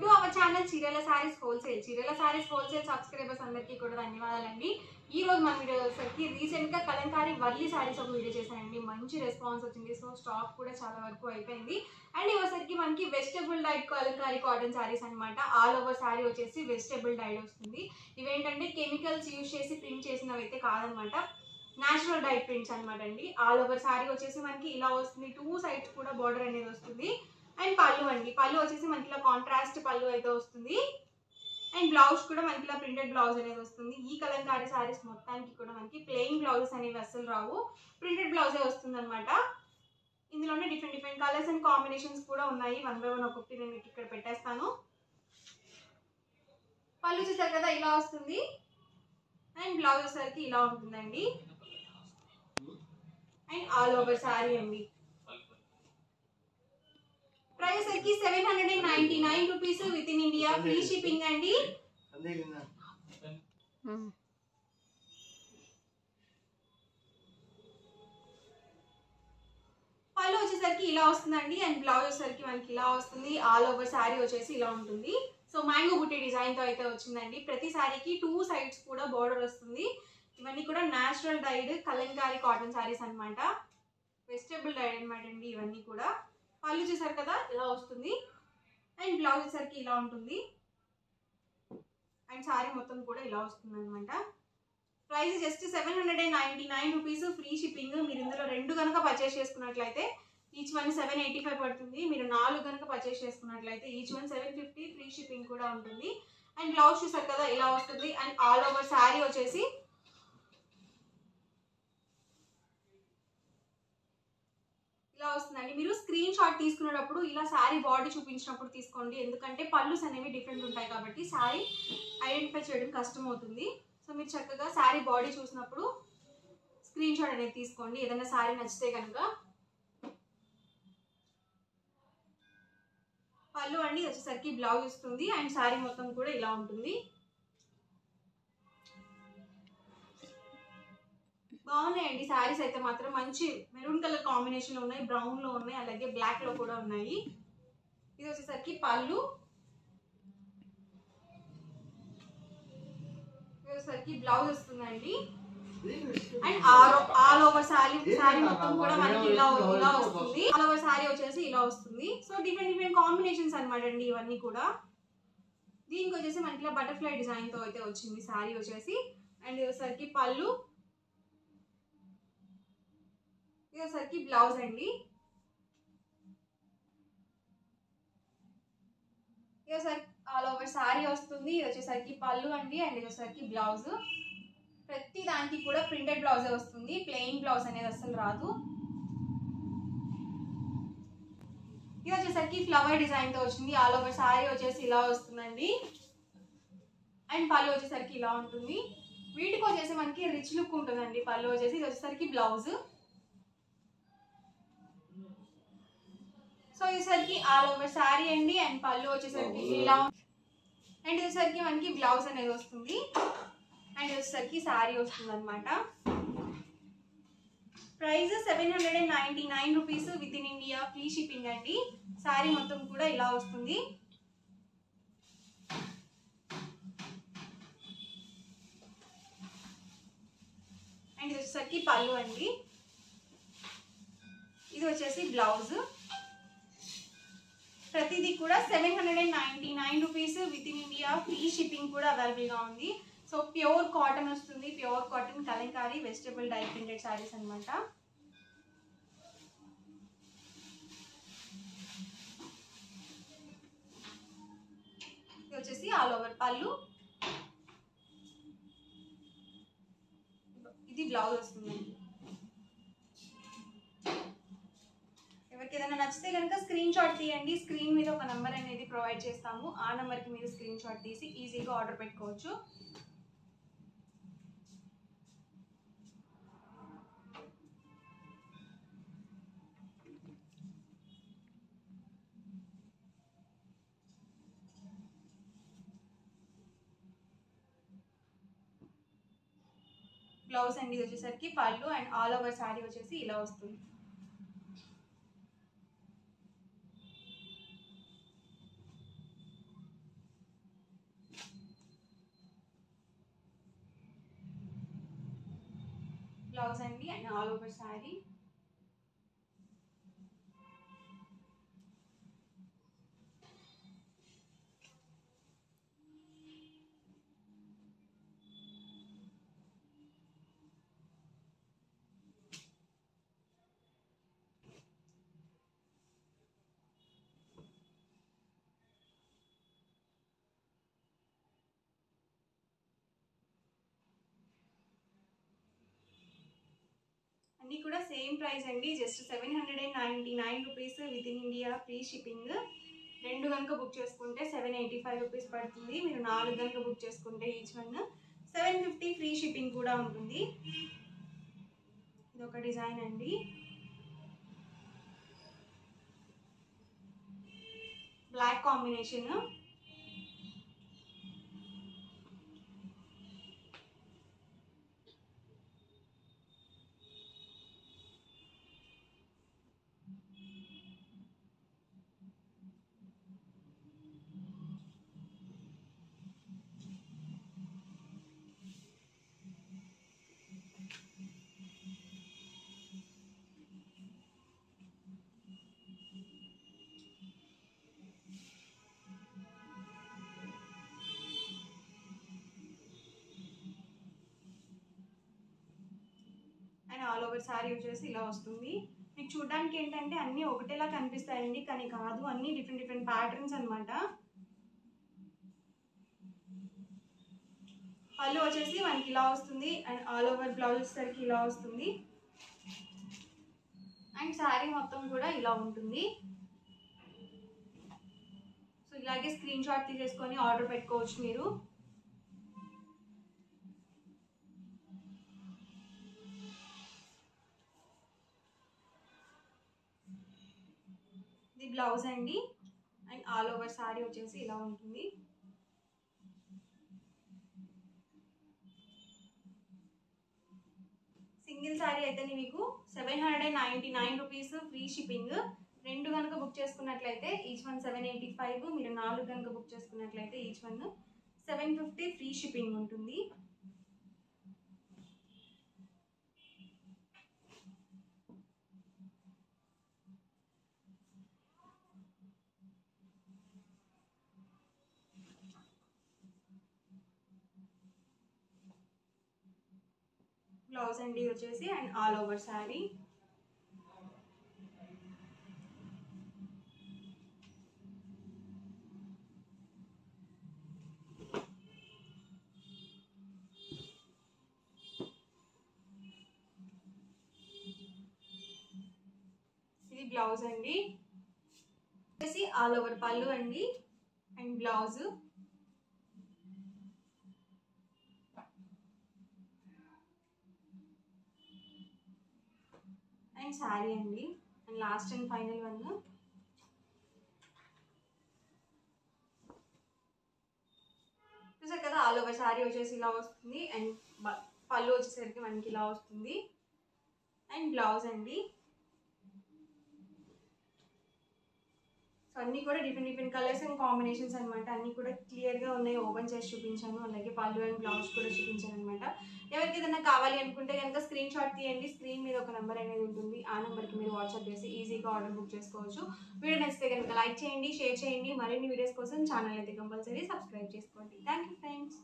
To our channel చీరల saris wholesale. చీరల saris wholesale subscribers అందరికీ కూడా ధన్యవాదాలండి. ఈ రోజు మన వీడియో వచ్చేసరికి రీసెంట్గా కలంకారీ వర్లీ సారీస్ ఒక వీడియో చేశానండి. మంచి రెస్పాన్స్ వచ్చింది. సో స్టాక్ కూడా చాలా వరకు అయిపోయింది. అండ్ ఇవసరికి మనకి vegetable died Kalamkari cotton saris అనమాట. ఆల్ ఓవర్ సారీ వచ్చేసి వెజిటబుల్ డైడ్ వస్తుంది. ఇవేంటంటే కెమికల్స్ యూజ్ చేసి ప్రింట్ చేసినవి అయితే కాదనమాట, నేచురల్ డైడ్ ప్రింట్స్ అనమాట అండి. ఆల్ ఓవర్ సారీ వచ్చేసి మనకి ఇలా వస్తుంది. 2 సైడ్స్ కూడా బార్డర్ అనేది వస్తుంది. అండ్ పళ్ళు అండి, పళ్ళు వచ్చేసి మనకి ఇలా కాంట్రాస్ట్ పళ్ళు అయితే వస్తుంది. అండ్ బ్లౌజ్ కూడా మనకి ఇలా ప్రింటెడ్ బ్లౌజ్ అనేది వస్తుంది. ఈ కలంకారీ సారీస్ మొత్తానికి కూడా మనకి ప్లెయిన్ బ్లౌజెస్ అనేవి అస్సలు రావు, ప్రింటెడ్ బ్లౌజే వస్తుంది అనమాట. ఇందులోనే డిఫరెంట్ కలర్స్ అండ్ కాంబినేషన్స్ కూడా ఉన్నాయి. 1 by 1 ఒక్కొక్కటి నేను మీకు ఇక్కడ పెట్టేస్తాను. పళ్ళు చూసారు కదా ఇలా వస్తుంది. అండ్ బ్లౌజ్ వచ్చేసరికి ఇలా ఉంటుందండి. అండ్ ఆల్ ఓవర్ సారీ అండి. ప్రైస్ వచ్చేసి 799 rupees with in India, free shipping అండి. పళ్ళు వచ్చేసరికి ఇలా వస్తుందండి. అండ్ బ్లౌజ్ వచ్చేసరికి మనకి ఇలా వస్తుంది. ఆల్ ఓవర్ సారీ వచ్చేసి ఇలా ఉంటుంది. సో మ్యాంగో బుట్టి డిజైన్ తో అయితే వచ్చిందండి. ప్రతి సారీకి 2 సైడ్స్ కూడా బోర్డర్ వస్తుంది. ఇవన్నీ కూడా natural dyed Kalamkari cotton saris అనమాట. వెజిటబుల్ డైడ్ అనమాట అండి ఇవన్నీ కూడా. పళ్ళు చూసారు కదా ఇలా వస్తుంది. అండ్ బ్లౌజ్ వచ్చేసరికి ఇలా ఉంటుంది. అండ్ సారీ మొత్తం కూడా ఇలా వస్తుంది అనమాట. Price just 799 rupees, free shipping. మీరు ఇందులో 2 కనుక పర్చేస్ చేసుకున్నట్లయితే ఈచ్ వన్ 785 పడుతుంది. మీరు 4 కనుక పర్చేస్ చేసుకున్నట్లయితే ఈచ్ వన్ 750, ఫ్రీ షిప్పింగ్ కూడా ఉంటుంది. అండ్ బ్లౌజ్ చూసారు కదా ఇలా వస్తుంది. అండ్ ఆల్ ఓవర్ శారీ వచ్చేసి ఇలా వస్తుందండి. మీరు స్క్రీన్ షాట్ తీసుకునేటప్పుడు ఇలా శారీ బాడీ చూపించినప్పుడు తీసుకోండి, ఎందుకంటే పళ్ళుస్ అనేవి డిఫరెంట్ ఉంటాయి కాబట్టి శారీ ఐడెంటిఫై చేయడం కష్టం అవుతుంది. సో మీరు చక్కగా శారీ బాడీ చూసినప్పుడు స్క్రీన్ షాట్ అనేది తీసుకోండి ఏదైనా శారీ నచ్చితే కనుక. పళ్ళు అండి వచ్చేసరికి బ్లౌజ్ వస్తుంది. అండ్ శారీ మొత్తం కూడా ఇలా ఉంటుంది. బాగున్నాయండి శారీస్ అయితే మాత్రం. మంచి మెరూన్ కలర్ కాంబినేషన్ లో ఉన్నాయి, బ్రౌన్ లో ఉన్నాయి, అలాగే బ్లాక్ లో కూడా ఉన్నాయి. ఇది వచ్చేసరికి పళ్ళు, ఇది వచ్చేసరికి బ్లౌజ్ వస్తుందండి. అండ్ ఆల్ ఓవర్ శారీ మొత్తం కూడా మనకి ఇలా వస్తుంది. ఆల్ ఓవర్ శారీ వచ్చేసి ఇలా వస్తుంది. సో డిఫరెంట్ కాంబినేషన్స్ అనమాట అండి ఇవన్నీ కూడా. దీనికి వచ్చేసి మనకి ఇలా బటర్ఫ్లై డిజైన్ తో అయితే వచ్చింది శారీ వచ్చేసి. అండ్ ఇది వచ్చేసరికి పళ్ళు, ఇది వచ్చేసరికి బ్లౌజ్ అండి. ఇది వచ్చేసరికి ఆల్ ఓవర్ శారీ వస్తుంది. ఇది వచ్చేసరికి పళ్ళు అండి. అండ్ ఇది వచ్చేసరికి బ్లౌజ్. ప్రతి దానికి కూడా ప్రింటెడ్ బ్లౌజే వస్తుంది, ప్లెయిన్ బ్లౌజ్ అనేది అస్సలు రాదు. ఇది వచ్చేసరికి ఫ్లవర్ డిజైన్ తో వచ్చింది. ఆల్ ఓవర్ శారీ వచ్చేసి ఇలా వస్తుందండి. అండ్ పళ్ళు వచ్చేసరికి ఇలా ఉంటుంది. వీటికి వచ్చేసి మనకి రిచ్ లుక్ ఉంటుందండి. పళ్ళు వచ్చేసి ఇది వచ్చేసరికి బ్లౌజ్. సో ఇది ఆల్ ఓవర్ శారీ అండి. అండ్ పళ్ళు వచ్చేసరికి ఇలా, అండ్ ఇది వచ్చేసరికి మనకి బ్లౌజ్ అనేది వస్తుంది. అండ్ ఇది వచ్చేసరికి శారీ వస్తుంది అనమాట. Price 799 rupees with in India, free shipping అండి. శారీ మొత్తం కూడా ఇలా వస్తుంది. అండ్ ఇది వచ్చేసరికి పళ్ళు అండి. ఇది వచ్చేసి బ్లౌజ్. ప్రతిదీ కూడా 799 rupees with in India, free shipping కూడా అవైలబుల్ గా ఉంది. సో ప్యూర్ కాటన్ వస్తుంది, pure cotton kalamkari vegetable dye printed saris అనమాట. ఇది వచ్చేసి ఆల్ ఓవర్ పళ్ళు, ఇది బ్లౌజ్ వస్తుందండి. ఎవరికి ఏదైనా నచ్చితే కనుక స్క్రీన్ షాట్ తీయండి. స్క్రీన్ మీద ఒక నెంబర్ అనేది ప్రొవైడ్ చేస్తాము. ఆ నెంబర్కి మీరు స్క్రీన్ షాట్ తీసి ఈజీగా ఆర్డర్ పెట్టుకోవచ్చు. బ్లౌజ్ అండి ఇది వచ్చేసరికి పళ్ళు. అండ్ ఆల్ ఓవర్ శారీ వచ్చేసి ఇలా వస్తుంది. బ్లౌజ్ అండి అండ్ ఆల్ ఓవర్ శారీ. అన్నీ కూడా సేమ్ ప్రైస్ అండి, just 799 rupees with in India free shipping. 2 కనుక బుక్ చేసుకుంటే 785 రూపీస్ పడుతుంది. మీరు 4 కనుక బుక్ చేసుకుంటే ఈచ్ వన్ 750 ఫ్రీ షిప్పింగ్ కూడా ఉంటుంది. ఇది ఒక డిజైన్ అండి, black combination. And all over sari వచ్చేసి ఇలా వస్తుంది. మీకు చూడడానికి ఏంటంటే అన్నీ ఒకటేలా కనిపిస్తాయండి, కానీ కాదు, అన్నీ డిఫరెంట్ డిఫరెంట్ ప్యాటర్న్స్ అనమాట. పళ్ళు వచ్చేసి మనకి ఇలా వస్తుంది అండ్ ఆల్ ఓవర్ బ్లౌజ్ వచ్చేసరికి ఇలా వస్తుంది అండ్ శారీ మొత్తం కూడా ఇలా ఉంటుంది. సో ఇలాగే స్క్రీన్ షాట్ తీసేసుకొని ఆర్డర్ పెట్టుకోవచ్చు మీరు. ఇది బ్లౌజ్ అండి అండ్ ఆల్ ఓవర్ శారీ వచ్చేసి ఇలా ఉంటుంది. సింగిల్ శారీ అయితే మీకు 799 రూపీస్ ఫ్రీ షిప్పింగ్. 2 కనుక బుక్ చేసుకున్నట్లయితే ఈచ్ వన్ 785. మీరు 4 కనుక బుక్ చేసుకున్నట్లయితే ఈచ్ వన్ 750 ఫ్రీ షిప్పింగ్ ఉంటుంది. బ్లౌజ్ అండి వచ్చేసి అండ్ ఆల్ ఓవర్ శారీ. ఇది బ్లౌజ్ అండి వచ్చేసి ఆల్ ఓవర్ పళ్ళు అండి అండ్ బ్లౌజ్ అండ్ శారీ అండి and last and final one. చూసారు కదా, ఆల్ ఓవర్ శారీ వచ్చేసి ఇలా వస్తుంది అండ్ పళ్ళు వచ్చేసరికి మనకి ఇలా వస్తుంది అండ్ బ్లౌజ్ అండి. సో అన్నీ కూడా different different colours and combinations అనమాట. అన్నీ కూడా క్లియర్గా ఉన్నాయి, ఓపెన్ చేసి చూపించాను. అలాగే పళ్ళు అండ్ బ్లౌజ్ కూడా చూపించాను అనమాట. ఎవరికి ఏదైనా కావాలి అనుకుంటే కనుక స్క్రీన్ షాట్ తీయండి. స్క్రీన్ మీద ఒక నెంబర్ అనేది ఉంటుంది, ఆ నెంబర్కి మీరు వాట్సాప్ చేసి ఈజీగా ఆర్డర్ బుక్ చేసుకోవచ్చు. వీడియో నచ్చితే కనుక లైక్ చేయండి, షేర్ చేయండి. మరిన్ని వీడియోస్ కోసం ఛానల్ అయితే కంపల్సరీ సబ్స్క్రైబ్ చేసుకోండి. Thank you friends.